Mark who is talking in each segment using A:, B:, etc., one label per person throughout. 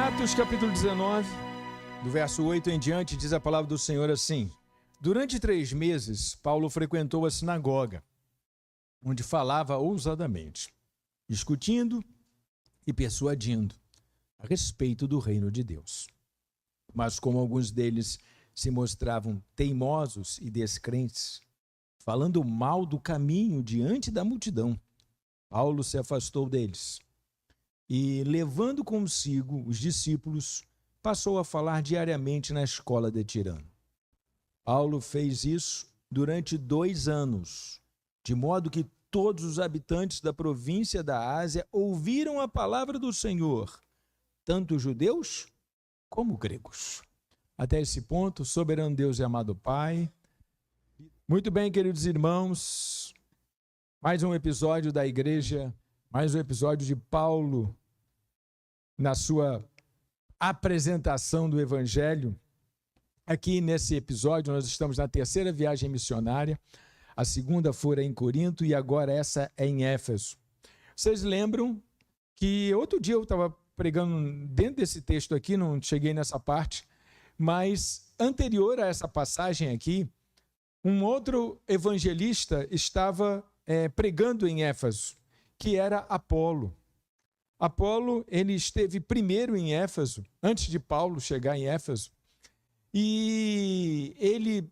A: Atos capítulo 19, do verso 8 em diante, diz a palavra do Senhor assim: Durante 3 meses, Paulo frequentou a sinagoga, onde falava ousadamente, discutindo e persuadindo a respeito do reino de Deus. Mas como alguns deles se mostravam teimosos e descrentes, falando mal do caminho diante da multidão, Paulo se afastou deles e, levando consigo os discípulos, passou a falar diariamente na escola de Tirano. Paulo fez isso durante 2 anos, de modo que todos os habitantes da província da Ásia ouviram a palavra do Senhor, tanto judeus como gregos. Até esse ponto, soberano Deus e amado Pai. Muito bem, queridos irmãos, mais um episódio da igreja, mais um episódio de Paulo na sua apresentação do Evangelho. Aqui nesse episódio nós estamos na 3ª viagem missionária, a 2ª fora em Corinto e agora essa é em Éfeso. Vocês lembram que outro dia eu estava pregando dentro desse texto aqui, não cheguei nessa parte, mas anterior a essa passagem aqui, um outro evangelista estava pregando em Éfeso, que era Apolo. Apolo, ele esteve primeiro em Éfeso, antes de Paulo chegar em Éfeso, e ele,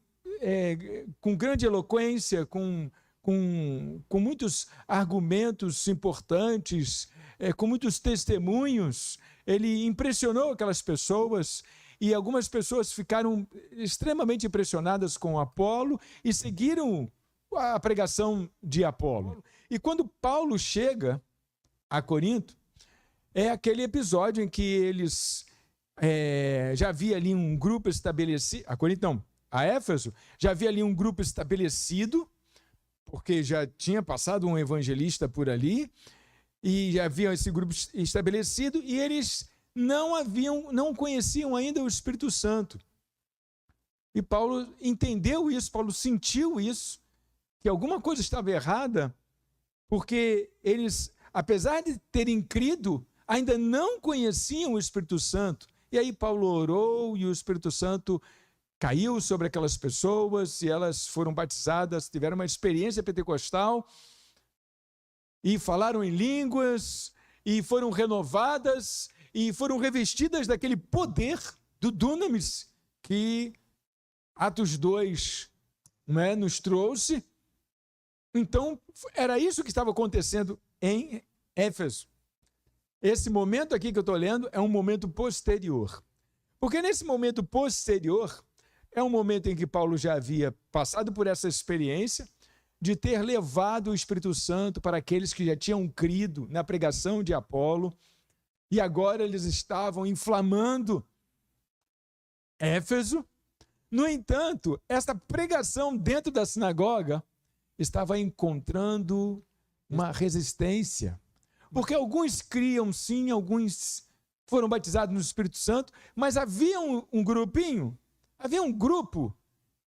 A: com grande eloquência, com muitos argumentos importantes, com muitos testemunhos, ele impressionou aquelas pessoas, e algumas pessoas ficaram extremamente impressionadas com Apolo e seguiram a pregação de Apolo. E quando Paulo chega a Corinto, é aquele episódio em que eles já havia ali um grupo estabelecido, a Éfeso, já havia ali um grupo estabelecido, porque já tinha passado um evangelista por ali, e já havia esse grupo estabelecido, e eles não conheciam ainda o Espírito Santo. E Paulo entendeu isso, Paulo sentiu isso, que alguma coisa estava errada, porque eles, apesar de terem crido, ainda não conheciam o Espírito Santo. E aí Paulo orou e o Espírito Santo caiu sobre aquelas pessoas e elas foram batizadas, tiveram uma experiência pentecostal e falaram em línguas e foram renovadas e foram revestidas daquele poder do Dunamis que Atos 2 nos trouxe. Então, era isso que estava acontecendo em Éfeso. Esse momento aqui que eu estou lendo é um momento posterior. Porque nesse momento posterior, é um momento em que Paulo já havia passado por essa experiência de ter levado o Espírito Santo para aqueles que já tinham crido na pregação de Apolo, e agora eles estavam inflamando Éfeso. No entanto, essa pregação dentro da sinagoga estava encontrando uma resistência. Porque alguns criam sim, alguns foram batizados no Espírito Santo, mas havia um grupo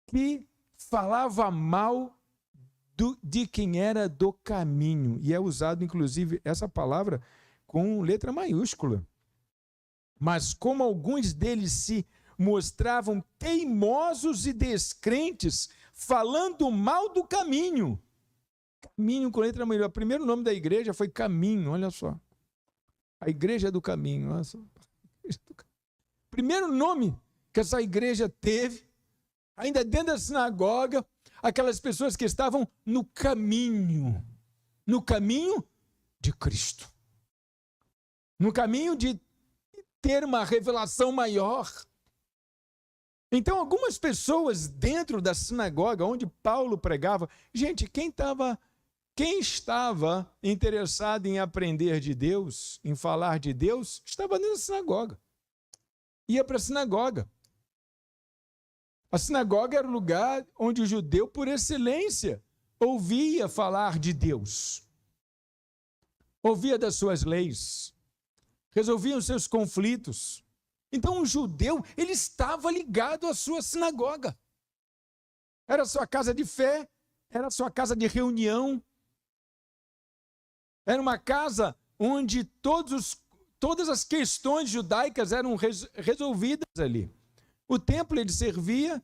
A: que falava mal de quem era do caminho. E é usado, inclusive, essa palavra com letra maiúscula. Mas como alguns deles se mostravam teimosos e descrentes, falando mal do caminho. Caminho com letra maiúscula. O primeiro nome da igreja foi Caminho, olha só. A Igreja do Caminho. Olha só. Primeiro nome que essa igreja teve, ainda dentro da sinagoga, aquelas pessoas que estavam no caminho de Cristo. No caminho de ter uma revelação maior. Então, algumas pessoas dentro da sinagoga onde Paulo pregava, gente, quem estava interessado em aprender de Deus, em falar de Deus, estava dentro da sinagoga. Ia para a sinagoga. A sinagoga era o lugar onde o judeu, por excelência, ouvia falar de Deus. Ouvia das suas leis. Resolvia os seus conflitos. Então o judeu, ele estava ligado à sua sinagoga. Era a sua casa de fé, era a sua casa de reunião. Era uma casa onde todos todas as questões judaicas eram resolvidas ali. O templo ele servia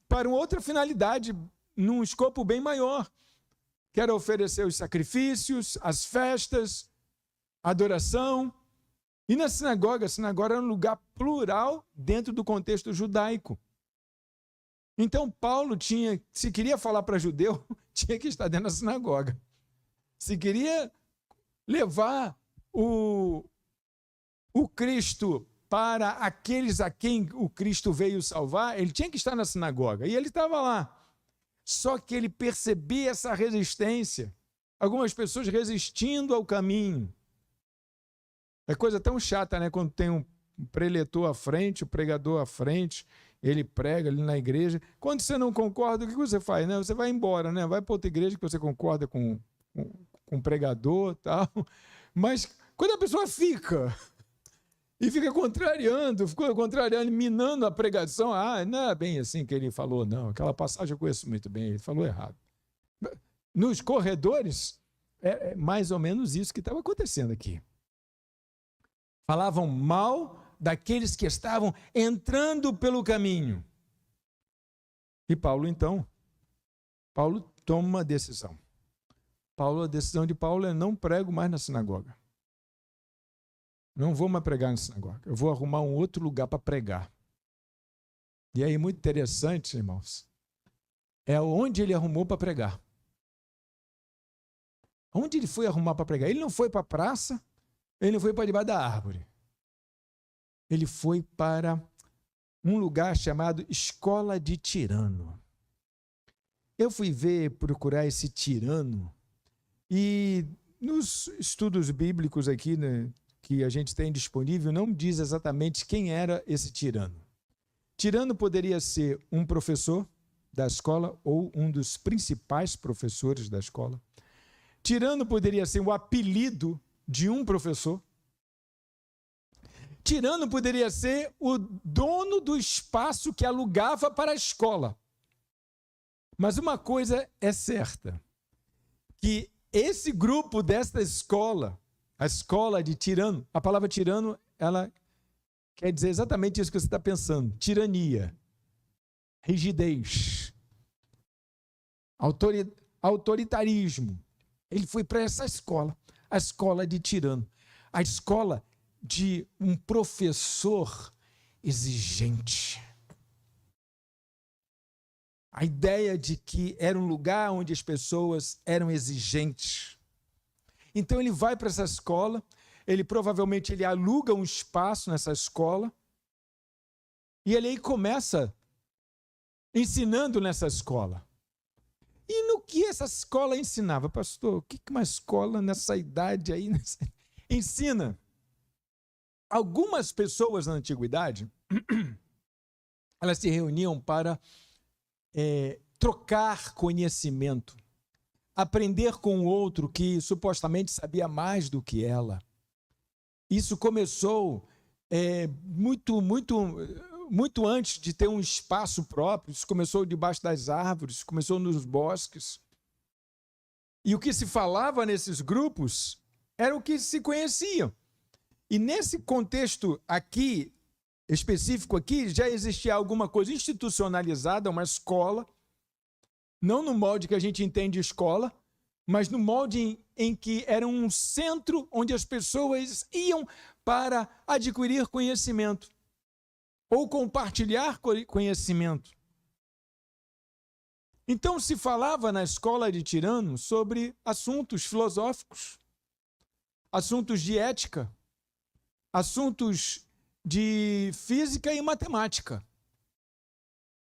A: para uma outra finalidade, num escopo bem maior, que era oferecer os sacrifícios, as festas, a adoração. E na sinagoga, a sinagoga era um lugar plural dentro do contexto judaico. Então Paulo se queria falar para judeu, tinha que estar dentro da sinagoga. Se queria levar o Cristo para aqueles a quem o Cristo veio salvar, ele tinha que estar na sinagoga. E ele estava lá. Só que ele percebia essa resistência. Algumas pessoas resistindo ao caminho. É coisa tão chata, né? Quando tem um preletor à frente, o pregador à frente, ele prega ali na igreja. Quando você não concorda, o que você faz? Né? Você vai embora, né? Vai para outra igreja que você concorda com o pregador e tal. Mas quando a pessoa fica contrariando, minando a pregação, não é bem assim que ele falou, não. Aquela passagem eu conheço muito bem, ele falou errado. Nos corredores, é mais ou menos isso que estava acontecendo aqui. Falavam mal daqueles que estavam entrando pelo caminho. E Paulo toma uma decisão. A decisão de Paulo é: não prego mais na sinagoga. Não vou mais pregar na sinagoga. Eu vou arrumar um outro lugar para pregar. E aí, muito interessante, irmãos, é onde ele arrumou para pregar. Onde ele foi arrumar para pregar? Ele não foi para a praça, ele não foi para debaixo da árvore. Ele foi para um lugar chamado Escola de Tirano. Eu fui procurar esse Tirano, e nos estudos bíblicos aqui, né, que a gente tem disponível, não diz exatamente quem era esse tirano. Tirano poderia ser um professor da escola ou um dos principais professores da escola. Tirano poderia ser o apelido de um professor. Tirano poderia ser o dono do espaço que alugava para a escola. Mas uma coisa é certa, que esse grupo desta escola, a escola de tirano, a palavra tirano, ela quer dizer exatamente isso que você está pensando: tirania, rigidez, autoritarismo. Ele foi para essa escola, a escola de tirano, a escola de um professor exigente. A ideia de que era um lugar onde as pessoas eram exigentes. Então ele vai para essa escola, provavelmente ele aluga um espaço nessa escola, e ele aí começa ensinando nessa escola. E no que essa escola ensinava? Pastor, o que uma escola nessa idade aí ensina? Algumas pessoas na antiguidade, elas se reuniam para trocar conhecimento, aprender com o outro que supostamente sabia mais do que ela. Isso começou muito antes de ter um espaço próprio. Isso começou debaixo das árvores, começou nos bosques. E o que se falava nesses grupos era o que se conheciam. E nesse contexto aqui, específico aqui, já existia alguma coisa institucionalizada, uma escola, não no molde que a gente entende escola, mas no molde em que era um centro onde as pessoas iam para adquirir conhecimento ou compartilhar conhecimento. Então se falava na escola de Tirano sobre assuntos filosóficos, assuntos de ética, assuntos de física e matemática.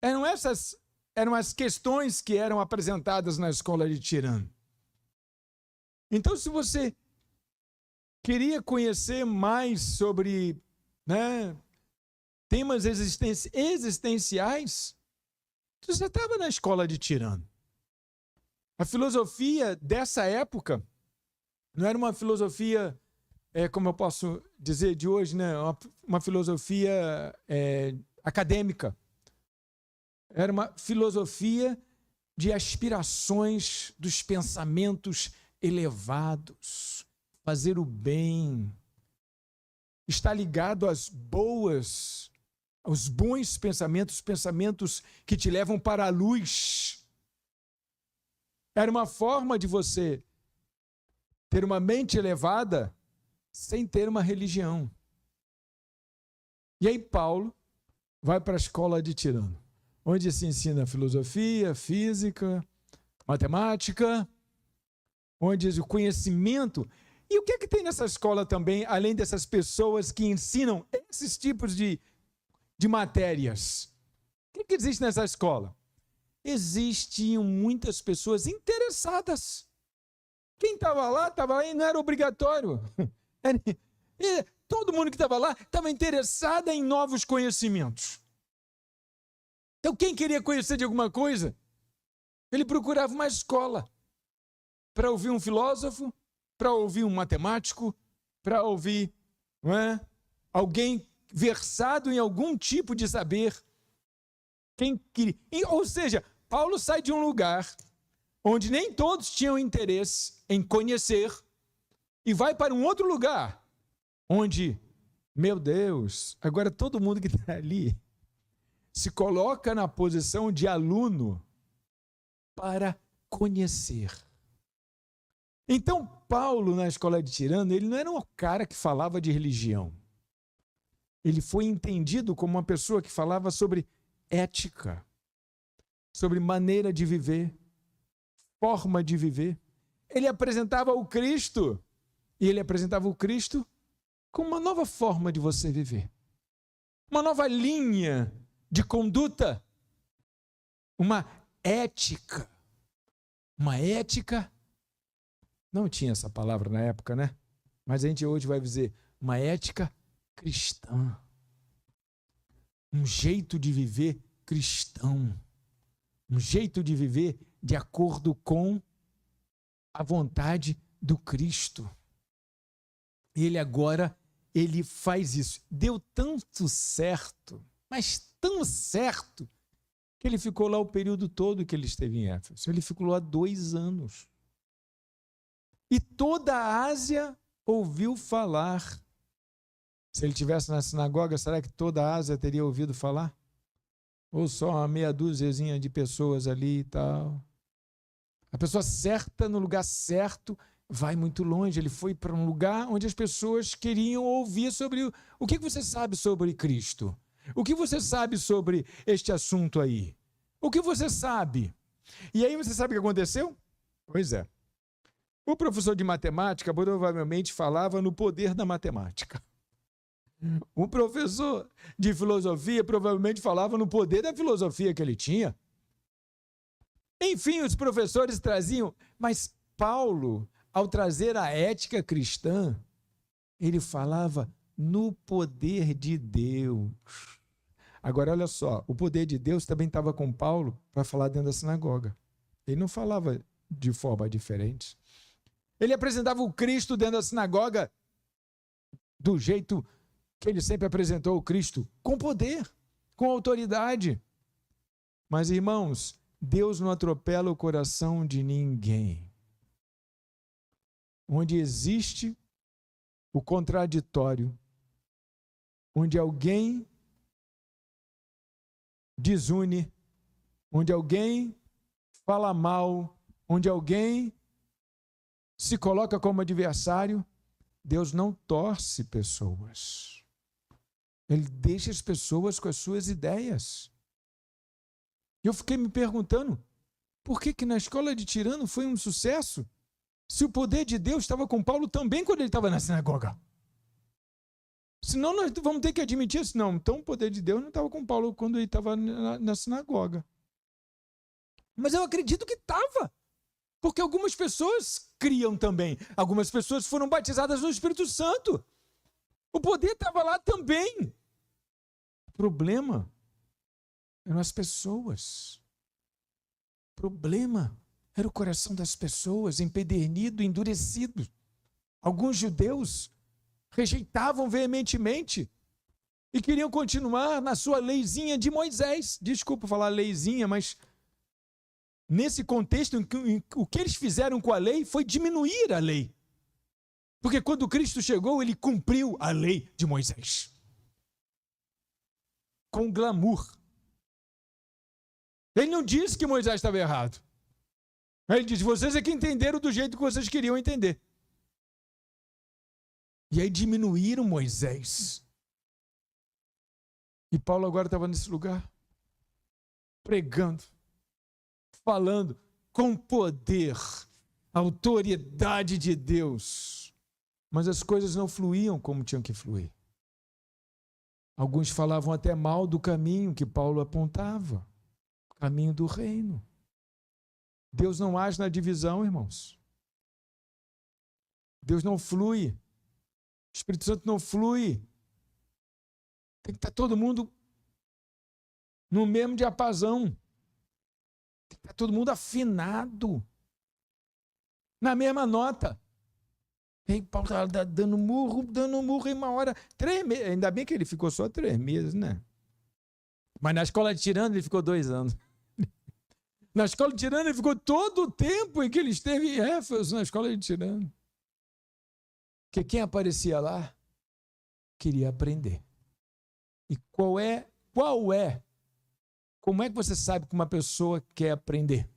A: Eram as questões que eram apresentadas na escola de Tirano. Então, se você queria conhecer mais sobre temas existenciais, você estava na escola de Tirano. A filosofia dessa época não era uma filosofia, como eu posso dizer de hoje, né? Uma filosofia acadêmica. Era uma filosofia de aspirações dos pensamentos elevados, fazer o bem, está ligado aos bons pensamentos, pensamentos que te levam para a luz. Era uma forma de você ter uma mente elevada sem ter uma religião. E aí Paulo vai para a escola de Tirano, onde se ensina filosofia, física, matemática, onde o conhecimento. E o que é que tem nessa escola também, além dessas pessoas que ensinam esses tipos de matérias? O que existe nessa escola? Existiam muitas pessoas interessadas. Quem estava lá e não era obrigatório. Todo mundo que estava lá estava interessado em novos conhecimentos. Então, quem queria conhecer de alguma coisa, ele procurava uma escola para ouvir um filósofo, para ouvir um matemático, para ouvir, não é, alguém versado em algum tipo de saber. Quem queria. Ou seja, Paulo sai de um lugar onde nem todos tinham interesse em conhecer e vai para um outro lugar onde, meu Deus, agora todo mundo que está ali se coloca na posição de aluno para conhecer. Então, Paulo, na escola de Tirano, ele não era um cara que falava de religião. Ele foi entendido como uma pessoa que falava sobre ética, sobre maneira de viver, forma de viver. Ele apresentava o Cristo, e ele apresentava o Cristo como uma nova forma de você viver. Uma nova linha de conduta, uma ética. Uma ética, não tinha essa palavra na época, né? Mas a gente hoje vai dizer uma ética cristã. Um jeito de viver cristão. Um jeito de viver de acordo com a vontade do Cristo. E ele faz isso. Deu tanto certo, mas tão certo, que ele ficou lá o período todo que ele esteve em Éfeso. Ele ficou lá 2 anos. E toda a Ásia ouviu falar. Se ele estivesse na sinagoga, será que toda a Ásia teria ouvido falar? Ou só uma meia dúziazinha de pessoas ali e tal? A pessoa certa, no lugar certo, vai muito longe. Ele foi para um lugar onde as pessoas queriam ouvir sobre o que você sabe sobre Cristo. O que você sabe sobre este assunto aí? O que você sabe? E aí você sabe o que aconteceu? Pois é. O professor de matemática provavelmente falava no poder da matemática. O professor de filosofia provavelmente falava no poder da filosofia que ele tinha. Enfim, os professores traziam, mas Paulo, ao trazer a ética cristã, ele falava no poder de Deus. Agora, olha só, o poder de Deus também estava com Paulo para falar dentro da sinagoga. Ele não falava de forma diferente. Ele apresentava o Cristo dentro da sinagoga do jeito que ele sempre apresentou o Cristo, com poder, com autoridade. Mas, irmãos, Deus não atropela o coração de ninguém. Onde existe o contraditório, onde alguém desune, onde alguém fala mal, onde alguém se coloca como adversário, Deus não torce pessoas. Ele deixa as pessoas com as suas ideias. E eu fiquei me perguntando, por que na escola de Tirano foi um sucesso? Se o poder de Deus estava com Paulo também quando ele estava na sinagoga. Senão nós vamos ter que admitir isso. Não, então o poder de Deus não estava com Paulo quando ele estava na sinagoga. Mas eu acredito que estava. Porque algumas pessoas criam também. Algumas pessoas foram batizadas no Espírito Santo. O poder estava lá também. O problema eram as pessoas. O problema era o coração das pessoas, empedernido, endurecido. Alguns judeus rejeitavam veementemente e queriam continuar na sua leizinha de Moisés. Desculpa falar leizinha, mas nesse contexto, o que eles fizeram com a lei foi diminuir a lei. Porque quando Cristo chegou, ele cumpriu a lei de Moisés. Com glamour. Ele não disse que Moisés estava errado. Ele disse, vocês é que entenderam do jeito que vocês queriam entender. E aí diminuíram Moisés. E Paulo agora estava nesse lugar, pregando, falando com poder, autoridade de Deus. Mas as coisas não fluíam como tinham que fluir. Alguns falavam até mal do caminho que Paulo apontava, o caminho do reino. Deus não age na divisão, irmãos. Deus não flui. O Espírito Santo não flui. Tem que estar todo mundo no mesmo diapasão. Tem que estar todo mundo afinado. Na mesma nota. E Paulo estava dando murro, em uma hora. 3 meses. Ainda bem que ele ficou só 3 meses, né? Mas na escola de Tirano ele ficou 2 anos. Na escola de Tirano ele ficou todo o tempo em que ele esteve em Éfeso, na escola de Tirano. Porque quem aparecia lá queria aprender. E como é que você sabe que uma pessoa quer aprender?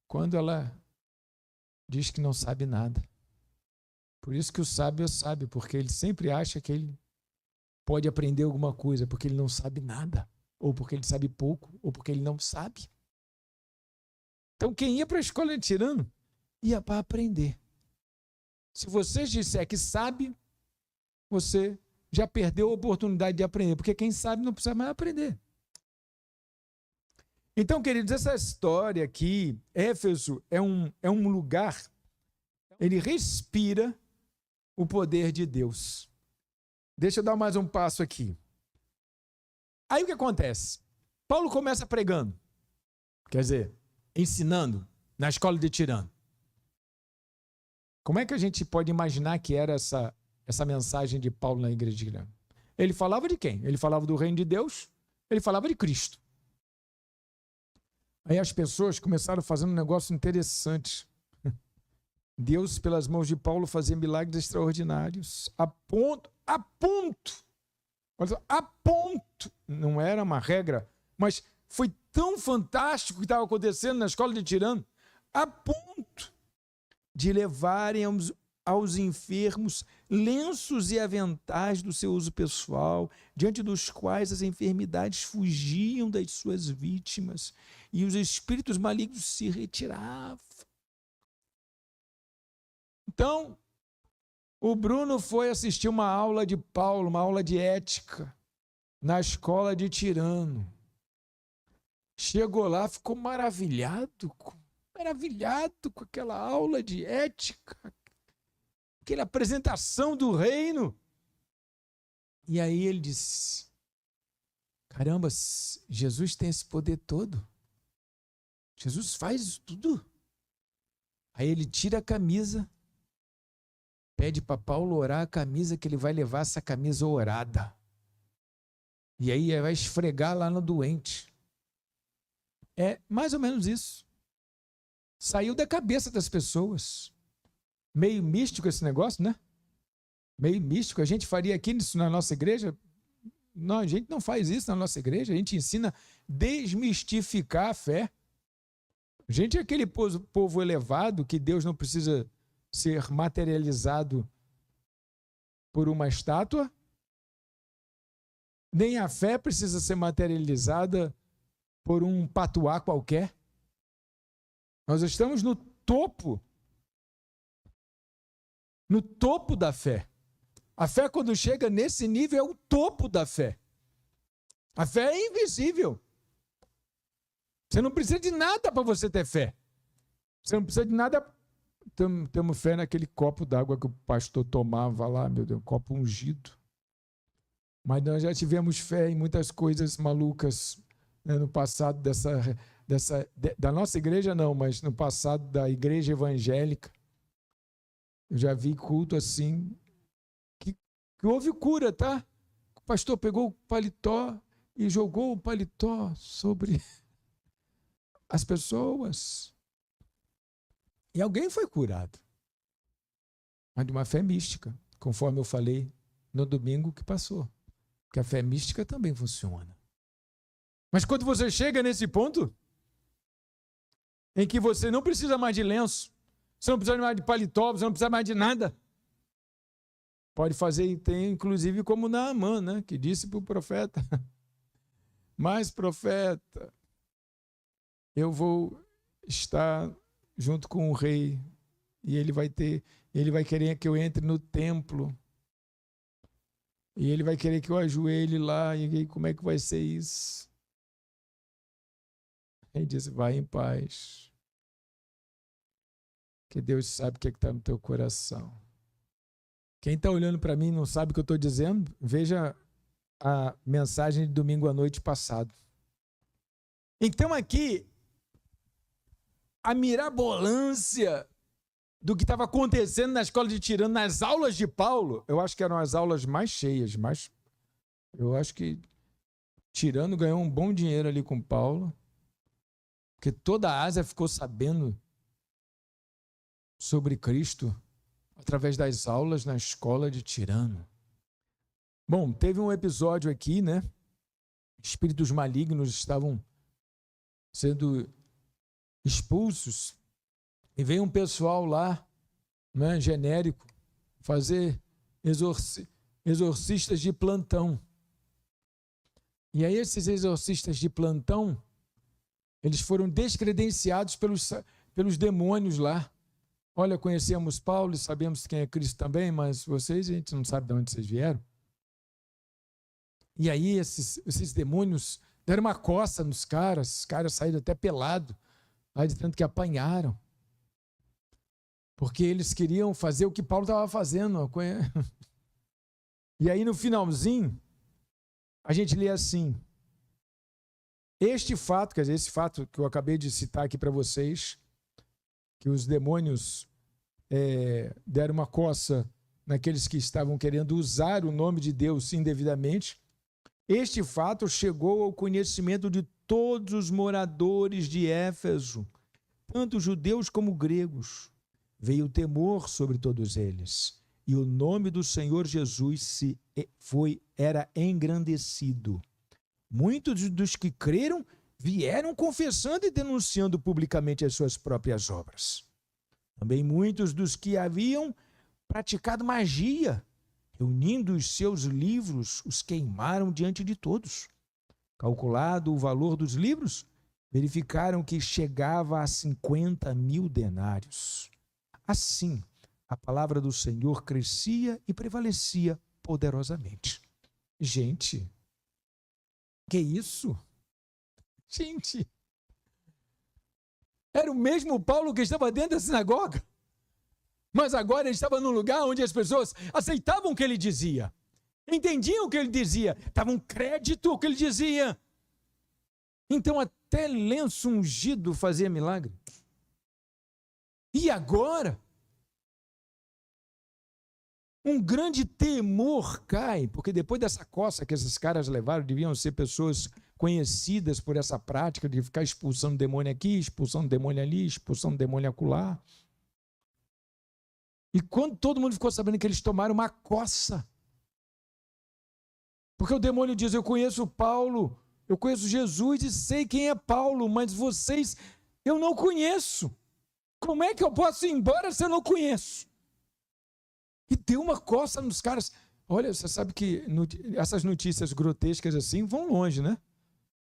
A: Quando ela diz que não sabe nada. Por isso que o sábio é sábio, porque ele sempre acha que ele pode aprender alguma coisa, porque ele não sabe nada, ou porque ele sabe pouco, ou porque ele não sabe. Então quem ia para a escola de Tirano ia para aprender. Se você disser que sabe, você já perdeu a oportunidade de aprender, porque quem sabe não precisa mais aprender. Então, queridos, essa história aqui, Éfeso é um lugar, ele respira o poder de Deus. Deixa eu dar mais um passo aqui. Aí o que acontece? Paulo começa pregando, quer dizer, ensinando na escola de Tirano. Como é que a gente pode imaginar que era essa mensagem de Paulo na igreja de Tirano? Ele falava de quem? Ele falava do reino de Deus, ele falava de Cristo. Aí as pessoas começaram fazendo um negócio interessante. Deus, pelas mãos de Paulo, fazia milagres extraordinários, a ponto, não era uma regra, mas foi tão fantástico o que estava acontecendo na escola de Tirano, a ponto de levarem aos enfermos lenços e aventais do seu uso pessoal, diante dos quais as enfermidades fugiam das suas vítimas e os espíritos malignos se retiravam. Então, o Bruno foi assistir uma aula de Paulo, uma aula de ética, na escola de Tirano. Chegou lá, ficou maravilhado com aquela aula de ética, aquela apresentação do reino. E aí ele disse, caramba, Jesus tem esse poder todo. Jesus faz isso tudo. Aí ele tira a camisa, pede para Paulo orar a camisa, que ele vai levar essa camisa orada. E aí vai esfregar lá no doente. É mais ou menos isso. Saiu da cabeça das pessoas. Meio místico esse negócio, né? Meio místico. A gente faria aqui isso na nossa igreja? Não, a gente não faz isso na nossa igreja. A gente ensina a desmistificar a fé. A gente é aquele povo elevado que Deus não precisa ser materializado por uma estátua, nem a fé precisa ser materializada por um patuá qualquer. Nós estamos no topo da fé. A fé, quando chega nesse nível, é o topo da fé. A fé é invisível. Você não precisa de nada para você ter fé. Você não precisa de nada. Temos fé naquele copo d'água que o pastor tomava lá, meu Deus, um copo ungido. Mas nós já tivemos fé em muitas coisas malucas, né, no passado da nossa igreja não, mas no passado da igreja evangélica. Eu já vi culto assim, que houve cura, tá? O pastor pegou o paletó e jogou o paletó sobre as pessoas. E alguém foi curado. mas de uma fé mística, conforme eu falei no domingo que passou. Porque a fé mística também funciona. Mas quando você chega nesse ponto, em que você não precisa mais de lenço, você não precisa mais de paletó, você não precisa mais de nada, pode fazer, e tem inclusive como Naamã, né, que disse para o profeta, mas profeta, eu vou estar junto com o rei, e ele vai querer que eu entre no templo, e ele vai querer que eu ajoelhe lá, e aí, como é que vai ser isso? Ele disse, vai em paz, que Deus sabe o que está no teu coração. Quem está olhando para mim e não sabe o que eu estou dizendo, veja a mensagem de domingo à noite passado. Então aqui, a mirabolância do que estava acontecendo na escola de Tirano, nas aulas de Paulo, eu acho que eram as aulas mais cheias, mas eu acho que Tirano ganhou um bom dinheiro ali com Paulo, porque toda a Ásia ficou sabendo sobre Cristo através das aulas na escola de Tirano. Bom, teve um episódio aqui, né? Espíritos malignos estavam sendo expulsos e veio um pessoal lá, né, genérico, fazer exorcistas de plantão. E aí esses exorcistas de plantão, eles foram descredenciados pelos demônios lá. Olha, conhecemos Paulo e sabemos quem é Cristo também, mas vocês, a gente não sabe de onde vocês vieram. E aí esses demônios deram uma coça nos caras, os caras saíram até pelados, lá de tanto que apanharam. Porque eles queriam fazer o que Paulo estava fazendo. E aí no finalzinho, a gente lê assim, este fato, quer dizer, esse fato que eu acabei de citar aqui para vocês, que os demônios deram uma coça naqueles que estavam querendo usar o nome de Deus indevidamente, este fato chegou ao conhecimento de todos os moradores de Éfeso, tanto judeus como gregos. Veio temor sobre todos eles, e o nome do Senhor Jesus era engrandecido. Muitos dos que creram vieram confessando e denunciando publicamente as suas próprias obras. Também muitos dos que haviam praticado magia, reunindo os seus livros, os queimaram diante de todos. Calculado o valor dos livros, verificaram que chegava a 50.000 denários. Assim, a palavra do Senhor crescia e prevalecia poderosamente. Gente, que isso? Gente, era o mesmo Paulo que estava dentro da sinagoga, mas agora ele estava num lugar onde as pessoas aceitavam o que ele dizia, entendiam o que ele dizia, davam crédito ao que ele dizia. Então até lenço ungido fazia milagre. E agora, um grande temor cai, porque depois dessa coça que esses caras levaram, deviam ser pessoas conhecidas por essa prática de ficar expulsando demônio aqui, expulsando demônio ali, expulsando demônio acolá. E quando todo mundo ficou sabendo que eles tomaram uma coça, porque o demônio diz, eu conheço Paulo, eu conheço Jesus e sei quem é Paulo, mas vocês, eu não conheço. Como é que eu posso ir embora se eu não conheço? E deu uma coça nos caras. Olha, você sabe que essas notícias grotescas assim vão longe, né?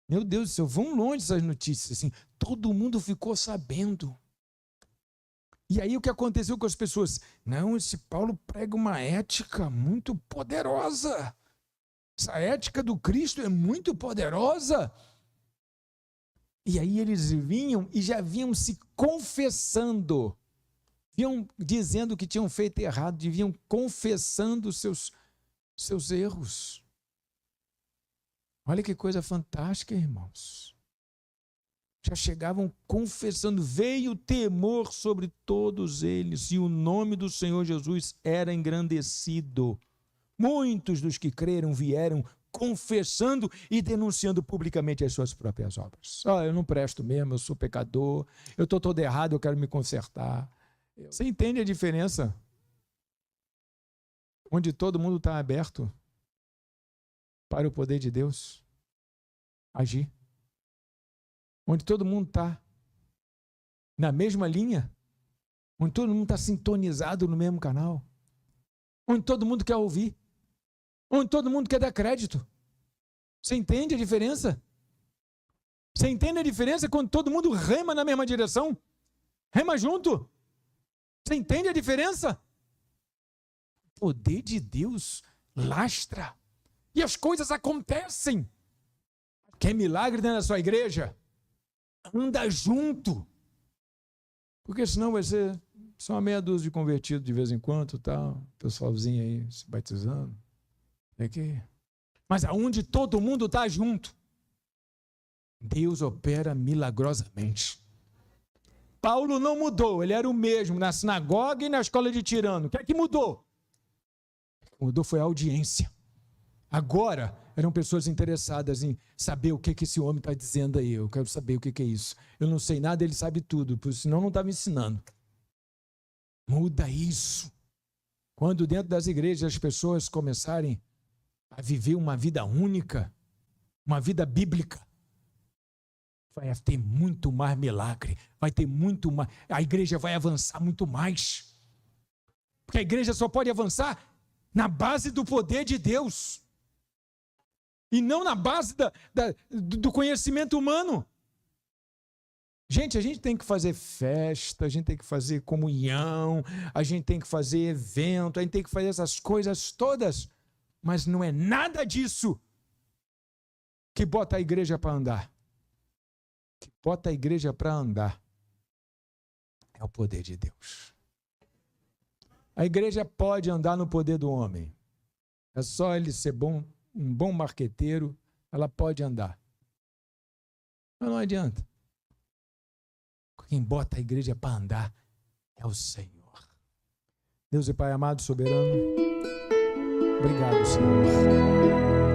A: Meu Deus do céu, vão longe essas notícias assim. Todo mundo ficou sabendo. E aí o que aconteceu com as pessoas? Não, esse Paulo prega uma ética muito poderosa. Essa ética do Cristo é muito poderosa. E aí eles vinham e já vinham se confessando. Vinham dizendo que tinham feito errado, vinham confessando seus erros. Olha que coisa fantástica, irmãos. Já chegavam confessando, veio temor sobre todos eles, e o nome do Senhor Jesus era engrandecido. Muitos dos que creram vieram confessando e denunciando publicamente as suas próprias obras. Eu não presto mesmo, eu sou pecador, eu estou todo errado, eu quero me consertar. Você entende a diferença onde todo mundo está aberto para o poder de Deus agir, onde todo mundo está na mesma linha, onde todo mundo está sintonizado no mesmo canal, onde todo mundo quer ouvir, onde todo mundo quer dar crédito. Você entende a diferença? Você entende a diferença quando todo mundo rema na mesma direção? Rema junto. Você entende a diferença? O poder de Deus lastra. E as coisas acontecem. Quer milagre dentro da sua igreja? Anda junto. Porque senão vai ser só uma meia dúzia de convertidos de vez em quando, tal, pessoalzinho aí se batizando. Aqui. Mas aonde todo mundo está junto, Deus opera milagrosamente. Paulo não mudou, ele era o mesmo na sinagoga e na escola de Tirano. O que é que mudou? O que mudou foi a audiência. Agora eram pessoas interessadas em saber o que esse homem está dizendo aí. Eu quero saber o que é isso. Eu não sei nada, ele sabe tudo, senão não estava ensinando. Muda isso. Quando dentro das igrejas as pessoas começarem a viver uma vida única, uma vida bíblica, vai ter muito mais milagre, vai ter muito mais, a igreja vai avançar muito mais. Porque a igreja só pode avançar na base do poder de Deus. E não na base do conhecimento humano. Gente, a gente tem que fazer festa, a gente tem que fazer comunhão, a gente tem que fazer evento, a gente tem que fazer essas coisas todas, mas não é nada disso que bota a igreja para andar. O que bota a igreja para andar é o poder de Deus. A igreja pode andar no poder do homem. É só ele ser bom, um bom marqueteiro, ela pode andar. Mas não adianta. Quem bota a igreja para andar é o Senhor. Deus e Pai amado, soberano, obrigado, Senhor.